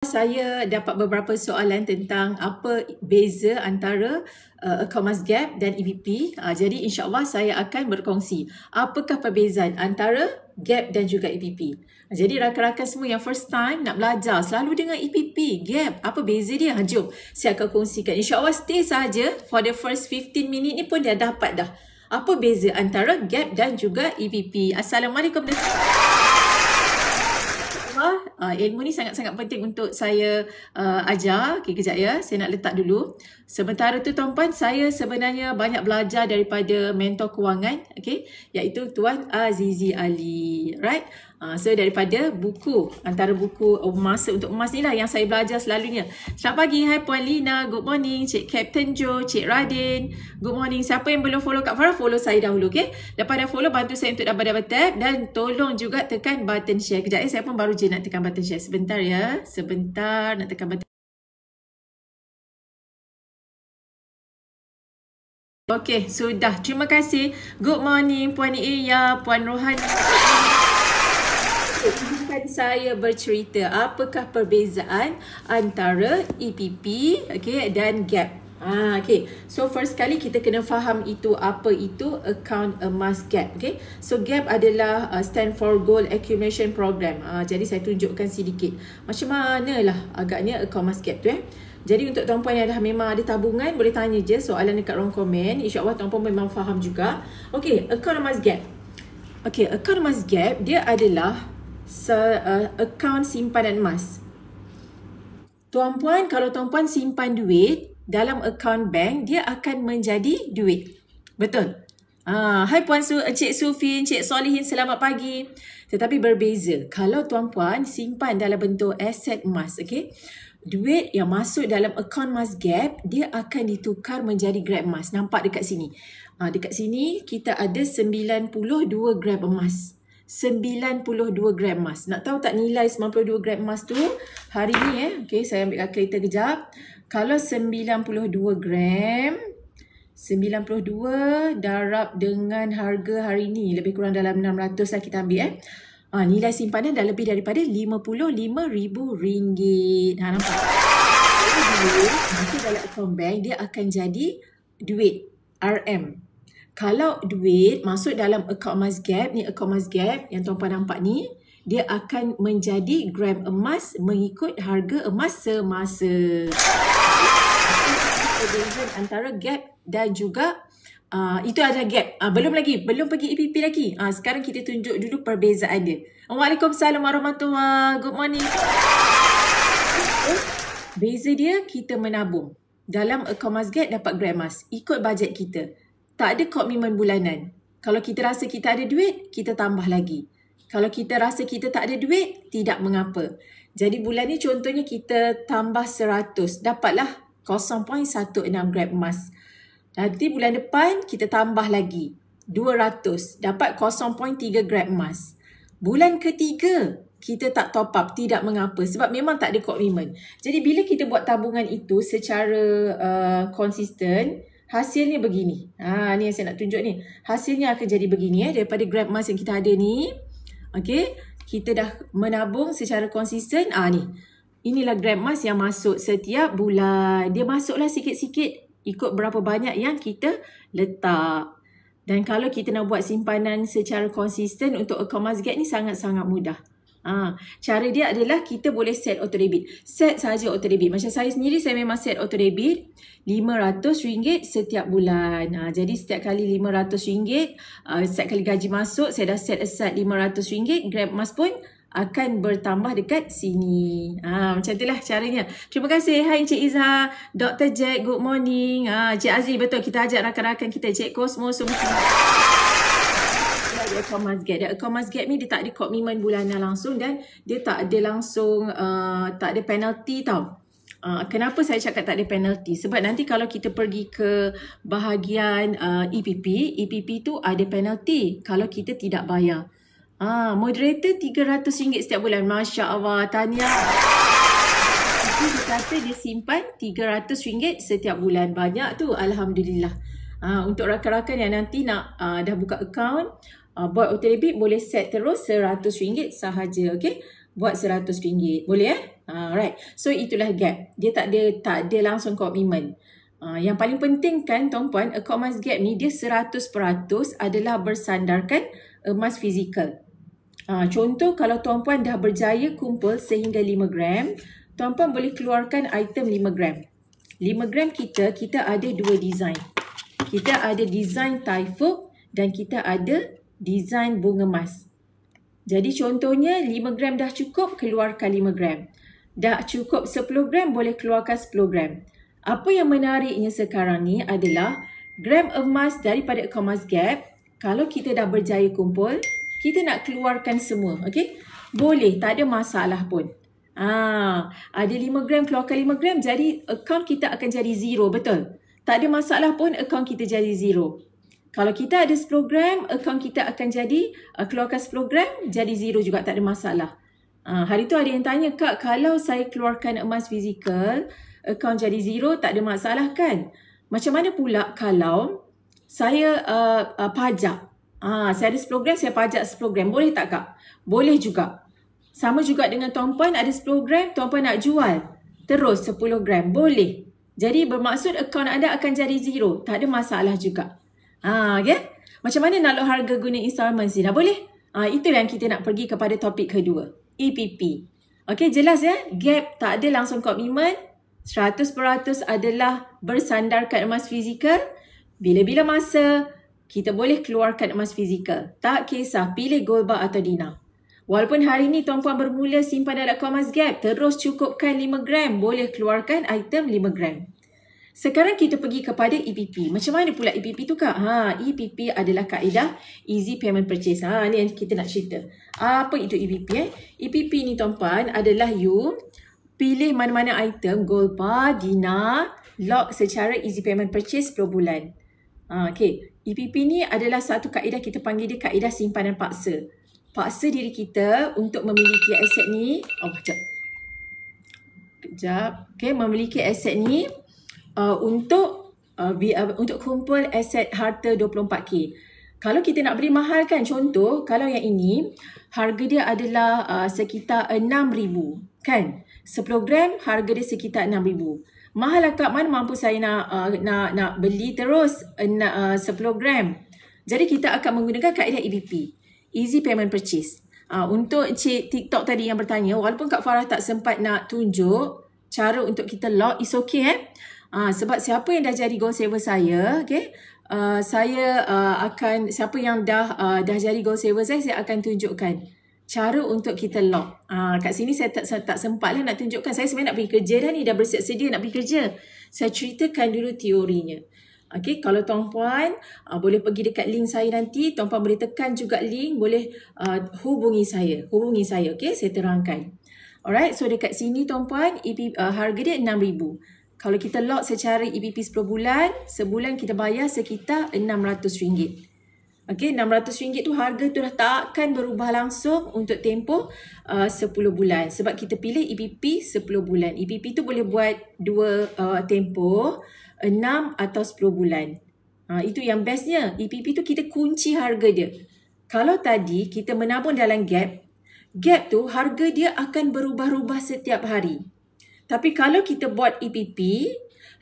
Saya dapat beberapa soalan tentang apa beza antara account mass gap dan EPP. Jadi insyaAllah saya akan berkongsi apakah perbezaan antara gap dan juga EPP. Jadi rakan-rakan semua yang first time nak belajar selalu dengar EPP, gap, apa beza dia? Jom saya akan kongsikan. InsyaAllah stay saja for the first 15 minit ni pun dah dapat dah. Apa beza antara gap dan juga EPP? Assalamualaikum. Ilmu ni sangat-sangat penting untuk saya ajar. Okay, kejap ya. Saya nak letak dulu. Sementara tu tuan-puan, saya sebenarnya banyak belajar daripada mentor kewangan, okay, iaitu Tuan Azizi Ali. Right? So daripada buku, antara buku Masa Untuk Emas ni lah yang saya belajar selalunya. Selamat pagi, hai Puan Lina, good morning, Cik Captain Joe, Cik Radin, good morning. Siapa yang belum follow Kak Farah, follow saya dahulu, okay? Lepas dah follow, bantu saya untuk dapat tab dan tolong juga tekan button share. Kejap saya pun baru je nak tekan button share. Sebentar ya, sebentar nak tekan button. Okay, sudah. Terima kasih. Good morning Puan Iya, Puan Rohani. Izinkan saya bercerita apakah perbezaan antara EPP, okay, dan gap. Okay. So first kali kita kena faham itu apa itu account emas gap. Okay. So gap adalah stand for Gold Accumulation Program. Jadi saya tunjukkan sedikit macam manalah agaknya account emas gap tu. Jadi untuk tuan-puan yang dah memang ada tabungan, boleh tanya je soalan dekat ruang komen. InsyaAllah tuan-puan memang faham juga. Okay, account emas gap. Okay, account emas gap dia adalah akaun simpanan emas. Tuan-puan, kalau tuan-puan simpan duit dalam akaun bank, dia akan menjadi duit. Betul? Hai Puan Cik Sufin, Cik Solihin, selamat pagi. Tetapi berbeza. Kalau tuan-puan simpan dalam bentuk aset emas, okay? Duit yang masuk dalam akaun emas gap, dia akan ditukar menjadi gram emas. Nampak dekat sini? Dekat sini kita ada 92 gram emas. 92 gram emas. Nak tahu tak nilai 92 gram emas tu hari ni okay, saya ambil kalkulator kejap. Kalau 92 gram, 92 darab dengan harga hari ni lebih kurang dalam 600 lah kita ambil nilai simpanan dah lebih daripada RM55,000. Nampak? Jadi masuk dalam akaun bank, dia akan jadi duit RM. Kalau duit masuk dalam akaun emas gap, ni akaun emas gap yang tuan-puan nampak ni, dia akan menjadi gram emas mengikut harga emas semasa. Perbezaan antara gap dan juga itu ada gap. Belum pergi EPP lagi. Sekarang kita tunjuk dulu perbezaan dia. Waalaikumsalam warahmatullahi. Good morning. Beza dia, kita menabung dalam akaun emas gap dapat gram emas ikut bajet kita. Tak ada komitmen bulanan. Kalau kita rasa kita ada duit, kita tambah lagi. Kalau kita rasa kita tak ada duit, tidak mengapa. Jadi bulan ni contohnya kita tambah 100, dapatlah 0.16 gram emas. Nanti bulan depan kita tambah lagi 200, dapat 0.3 gram emas. Bulan ketiga kita tak top up, tidak mengapa sebab memang tak ada komitmen. Jadi bila kita buat tabungan itu secara konsisten, hasilnya begini. Ni yang saya nak tunjuk ni. Hasilnya akan jadi begini daripada gram emas yang kita ada ni. Okey, kita dah menabung secara konsisten. Ni. Inilah gram emas yang masuk setiap bulan. Dia masuklah sikit-sikit ikut berapa banyak yang kita letak. Dan kalau kita nak buat simpanan secara konsisten untuk akaun emas gap ni sangat-sangat mudah. Cara dia adalah kita boleh set auto debit. Set saja auto debit. Macam saya sendiri, saya memang set auto debit RM500 setiap bulan. Jadi setiap kali RM500, setiap kali gaji masuk, saya dah set aside RM500. Gram emas pun akan bertambah dekat sini. Macam itulah caranya. Terima kasih. Hai Encik Izzah, Dr. Jack, good morning. Cik Aziz, betul. Kita ajak rakan-rakan kita, Cik Cosmo semua. Akaun emas gap. Akaun emas gap ni dia tak ada komitmen bulanan langsung dan dia tak ada langsung tak ada penalty tau. Kenapa saya cakap tak ada penalty? Sebab nanti kalau kita pergi ke bahagian EPP tu ada penalty kalau kita tidak bayar. Moderator RM300 setiap bulan. Masya Allah, tahniah. Dia kata dia simpan RM300 setiap bulan. Banyak tu, Alhamdulillah. Untuk rakan-rakan yang nanti nak dah buka akaun, buat auto debit boleh set terus RM100 sahaja. Okay? Buat RM100. Boleh Right. So itulah gap. Dia tak ada langsung komitmen. Yang paling penting kan tuan-puan, account emas gap ni dia 100% adalah bersandarkan emas fizikal. Contoh kalau tuan-puan dah berjaya kumpul sehingga 5 gram, tuan-puan boleh keluarkan item 5 gram. 5 gram kita ada dua design. Kita ada design taifuk dan kita ada design bunga emas. Jadi contohnya 5 gram dah cukup, keluarkan 5 gram. Dah cukup 10 gram, boleh keluarkan 10 gram. Apa yang menariknya sekarang ni adalah gram emas daripada account emas gap, kalau kita dah berjaya kumpul, kita nak keluarkan semua. Okay? Boleh, tak ada masalah pun. Ada 5 gram, keluarkan 5 gram, jadi account kita akan jadi zero, betul? Tak ada masalah pun account kita jadi zero. Kalau kita ada 10 gram, account kita akan jadi, keluarkan 10 gram, jadi zero juga, tak ada masalah. Hari tu ada yang tanya, Kak, kalau saya keluarkan emas fizikal, account jadi zero, tak ada masalah kan? Macam mana pula kalau saya pajak? Saya ada 10 gram, saya pajak 10 gram. Boleh tak, Kak? Boleh juga. Sama juga dengan tuan-puan ada 10 gram, tuan-puan nak jual. Terus 10 gram. Boleh. Jadi bermaksud account anda akan jadi zero. Tak ada masalah juga. Okay? Macam mana nak lock harga guna installment ni? Dah boleh? Itu yang kita nak pergi kepada topik kedua. EPP. Okay, jelas ya? Gap tak ada langsung komitmen. 100% adalah bersandarkan emas fizikal. Bila-bila masa, kita boleh keluarkan emas fizikal. Tak kisah pilih gold bar atau dinar. Walaupun hari ni tuan-puan bermula simpan dalam account emas gap, terus cukupkan 5 gram, boleh keluarkan item 5 gram. Sekarang kita pergi kepada EPP. Macam mana pula EPP tu, Kak? EPP adalah kaedah Easy Payment Purchase. Ni yang kita nak cerita. Apa itu EPP? EPP ni tuan-puan adalah you pilih mana-mana item, gold bar, dinar, lock secara Easy Payment Purchase per bulan. Okay. EPP ni adalah satu kaedah, kita panggil dia kaedah simpanan paksa. Paksa diri kita untuk memiliki aset ni. Kejap. Okay, memiliki aset ni untuk kumpul aset harta 24K. Kalau kita nak beli mahal kan, contoh kalau yang ini harga dia adalah sekitar 6,000 kan. 10 gram harga dia sekitar 6,000. Mahal lah, Kak, mana mampu saya nak beli terus 10 gram. Jadi kita akan menggunakan kaedah EPP, Easy Payment Purchase. Untuk Cik TikTok tadi yang bertanya, walaupun Kak Farah tak sempat nak tunjuk cara untuk kita lock, it's okay sebab siapa yang dah jadi gold saver saya, okay, saya akan, siapa yang dah jadi gold saver saya akan tunjukkan cara untuk kita lock. Kat sini saya tak sempat lah nak tunjukkan. Saya sebenarnya nak pergi kerja dah ni, dah bersiap sedia nak pergi kerja. Saya ceritakan dulu teorinya. Okay, kalau tuan-puan boleh pergi dekat link saya nanti, tuan-puan boleh tekan juga link, boleh hubungi saya, okay, saya terangkan. Alright, so dekat sini tuan-puan, harga dia 6,000. Kalau kita lock secara EPP 10 bulan, sebulan kita bayar sekitar RM600. Okay, RM600 tu harga tu dah takkan berubah langsung untuk tempoh 10 bulan. Sebab kita pilih EPP 10 bulan. EPP tu boleh buat dua tempoh, 6 atau 10 bulan. Itu yang bestnya. EPP tu kita kunci harga dia. Kalau tadi kita menabung dalam gap tu harga dia akan berubah-ubah setiap hari. Tapi kalau kita buat EPP,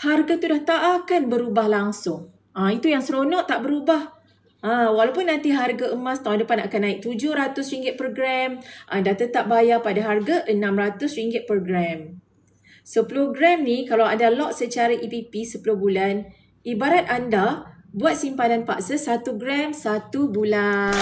harga tu dah tak akan berubah langsung. Itu yang seronok, tak berubah. Walaupun nanti harga emas tahun depan akan naik RM700 per gram, anda tetap bayar pada harga RM600 per gram. 10 gram ni kalau anda lock secara EPP 10 bulan, ibarat anda buat simpanan paksa 1 gram 1 bulan.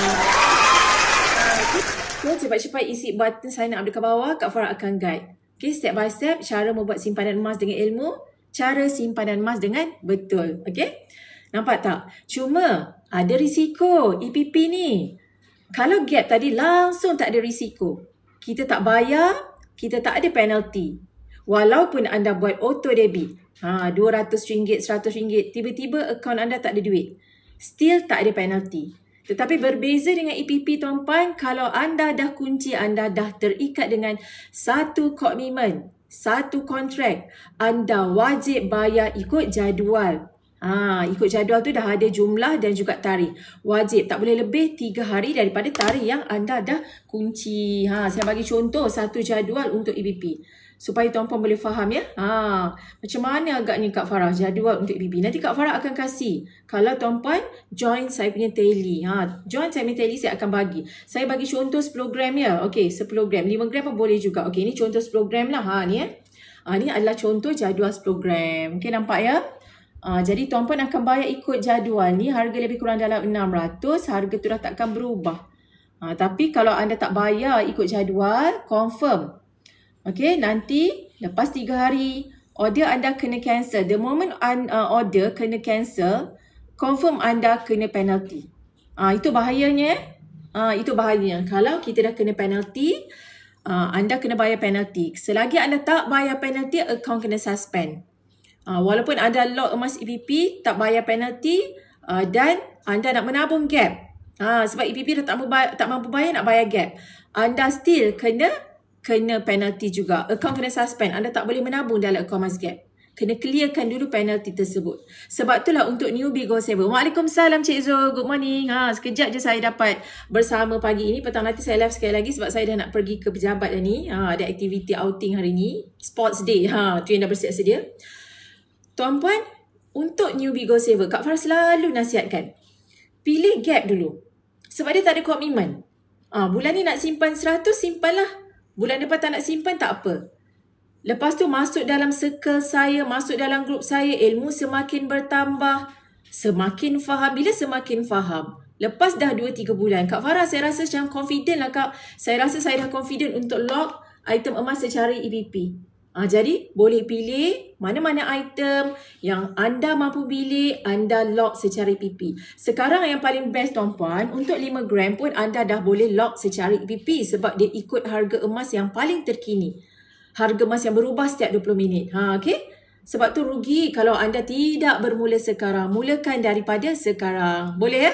Okay, cepat-cepat isi button sign up dekat bawah, Kak Farah akan guide. Okay, step by step cara membuat simpanan emas dengan ilmu, cara simpanan emas dengan betul. Okay, nampak tak? Cuma ada risiko EPP ni. Kalau gap tadi langsung tak ada risiko. Kita tak bayar, kita tak ada penalty. Walaupun anda buat auto debit, RM200, RM100, tiba-tiba akaun anda tak ada duit, still tak ada penalty. Tetapi berbeza dengan EPP tuan-puan, kalau anda dah kunci, anda dah terikat dengan satu komitmen, satu kontrak, anda wajib bayar ikut jadual. Ikut jadual tu dah ada jumlah dan juga tarikh. Wajib, tak boleh lebih 3 hari daripada tarikh yang anda dah kunci. Saya bagi contoh satu jadual untuk EPP. supaya tuan-puan boleh faham ya. Macam mana agaknya Kak Farah jadual untuk EPP. Nanti Kak Farah akan kasih. Kalau tuan-puan join saya punya tally. Join saya punya tally, saya akan bagi. Saya bagi contoh 10 gram ya. Okey, 10 gram. 5 gram pun boleh juga. Okey, ini contoh 10 gram lah. Ni ya. Ni adalah contoh jadual 10 gram. Okey, nampak ya. Jadi tuan-puan akan bayar ikut jadual ni. Harga lebih kurang dalam 600. Harga tu dah takkan berubah. Tapi kalau anda tak bayar ikut jadual, confirm. Okey, nanti lepas 3 hari, order anda kena cancel. The moment order kena cancel, confirm anda kena penalty. Itu bahayanya. Itu bahayanya. Kalau kita dah kena penalty, anda kena bayar penalty. Selagi anda tak bayar penalty, account kena suspend. Walaupun anda lock emas EPP, tak bayar penalty dan anda nak menabung gap. Sebab EPP dah tak mampu bayar, nak bayar gap. Anda still kena penalty juga. Account kena suspend. Anda tak boleh menabung dalam account emas gap. Kena clearkan dulu penalty tersebut. Sebab itulah untuk newbie Go Saver. Waalaikumsalam Cik Zul. Good morning. Sekejap je saya dapat bersama pagi ini. Petang nanti saya live sekali lagi sebab saya dah nak pergi ke pejabat dah ni. Ada aktiviti outing hari ni. Sports day. Tu yang dah bersiap sedia. Tuan-puan, untuk newbie Go Saver, Kak Farah selalu nasihatkan. Pilih gap dulu. Sebab dia tak ada komitmen. Bulan ni nak simpan 100, simpanlah. Bulan depan tak nak simpan, tak apa. Lepas tu masuk dalam circle saya, masuk dalam grup saya, ilmu semakin bertambah. Semakin faham. Bila semakin faham? Lepas dah 2-3 bulan. Kak Farah, saya rasa macam confident lah Kak. Saya rasa saya dah confident untuk lock item emas secara EPP. Jadi boleh pilih mana-mana item yang anda mampu pilih, anda lock secara EPP. Sekarang yang paling best tuan-puan, untuk 5 gram pun anda dah boleh lock secara EPP sebab dia ikut harga emas yang paling terkini. Harga emas yang berubah setiap 20 minit. Okay? Sebab tu rugi kalau anda tidak bermula sekarang. Mulakan daripada sekarang. Boleh ya?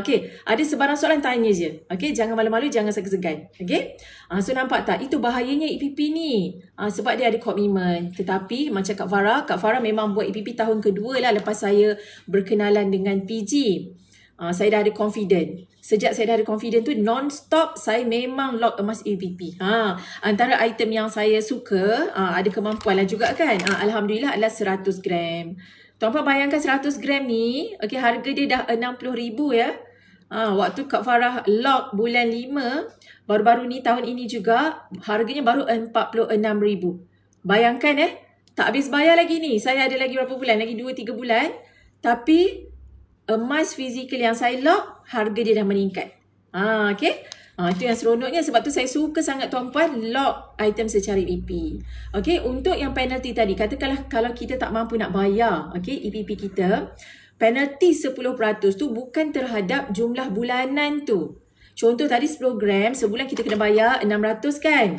Okay. Ada sebarang soalan, tanya je. Okay. Jangan malu-malu, jangan segan-segan. Okay. So nampak tak? Itu bahayanya EPP ni. Sebab dia ada komitmen. Tetapi macam Kak Farah memang buat EPP tahun kedua lah lepas saya berkenalan dengan PG. Saya dah ada confident. Sejak saya dah ada confident tu non-stop saya memang lock emas EPP. Antara item yang saya suka, ada kemampuan lah juga kan. Alhamdulillah adalah 100 gram. Tuan-puan bayangkan 100 gram ni, okay, harga dia dah 60,000 ya. Waktu Kak Farah lock bulan 5, baru-baru ni tahun ini juga, harganya baru 46,000. Bayangkan tak habis bayar lagi ni. Saya ada lagi berapa bulan? Lagi 2-3 bulan. Tapi emas fizikal yang saya lock, harga dia dah meningkat. Okay. Itu yang seronoknya. Sebab tu saya suka sangat tuan-puan lock item secara EPP. Okay, untuk yang penalty tadi, katakanlah kalau kita tak mampu nak bayar EPP kita, penalty 10% tu bukan terhadap jumlah bulanan tu. Contoh tadi 10 gram, sebulan kita kena bayar 600 kan.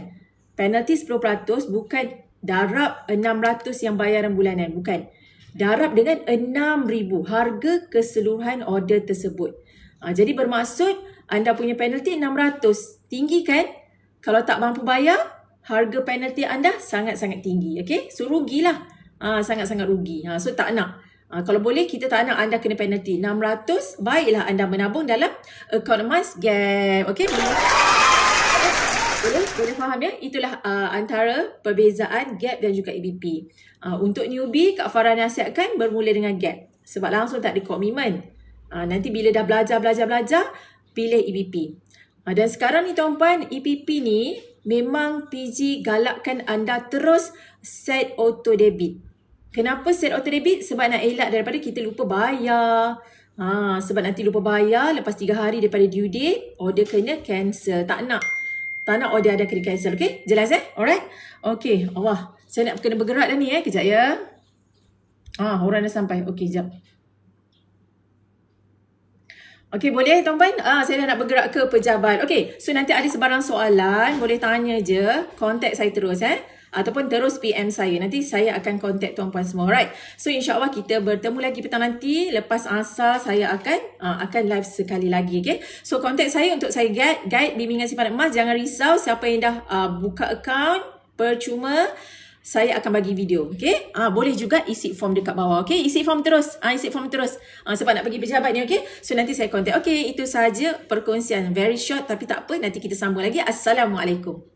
Penalty 10% bukan darab 600 yang bayaran bulanan. Bukan. Darab dengan 6,000 harga keseluruhan order tersebut. Jadi bermaksud anda punya penalty 600. Tinggi kan? Kalau tak mampu bayar, harga penalty anda sangat-sangat tinggi. Okay? So rugilah. Sangat-sangat rugi. So tak nak. Kalau boleh kita tak nak anda kena penalty 600. Baiklah anda menabung dalam account emas gap. Okay? Boleh faham ya? Itulah antara perbezaan gap dan juga EPP. Untuk newbie, Kak Farah nasihatkan bermula dengan gap. Sebab langsung tak ada komitmen. Nanti bila dah belajar, pilih EPP. Dan sekarang ni tuan-puan, EPP ni memang PG galakkan anda terus set auto debit. Kenapa set auto debit? Sebab nak elak daripada kita lupa bayar. Sebab nanti lupa bayar, lepas 3 hari daripada due date, order kena cancel. Tak nak order ada kena cancel. Okay? Jelas Alright? Okay. Allah. Saya nak kena bergerak dah ni Kejap ya. Orang dah sampai. Okay, sekejap. Okay, boleh tuan-puan? Saya dah nak bergerak ke pejabat. Okay, so nanti ada sebarang soalan, boleh tanya je. Contact saya terus ataupun terus PM saya. Nanti saya akan contact tuan-puan semua. Alright. So insyaAllah kita bertemu lagi petang nanti. Lepas asar saya akan live sekali lagi. Okay. So contact saya untuk saya guide bimbingan simpanan emas. Jangan risau siapa yang dah buka account percuma. Saya akan bagi video. Okay. Boleh juga isi form dekat bawah. Okay. Isi form terus. Sebab nak pergi pejabat ni. Okay. So nanti saya contact. Okay. Itu sahaja perkongsian. Very short tapi tak apa. Nanti kita sambung lagi. Assalamualaikum.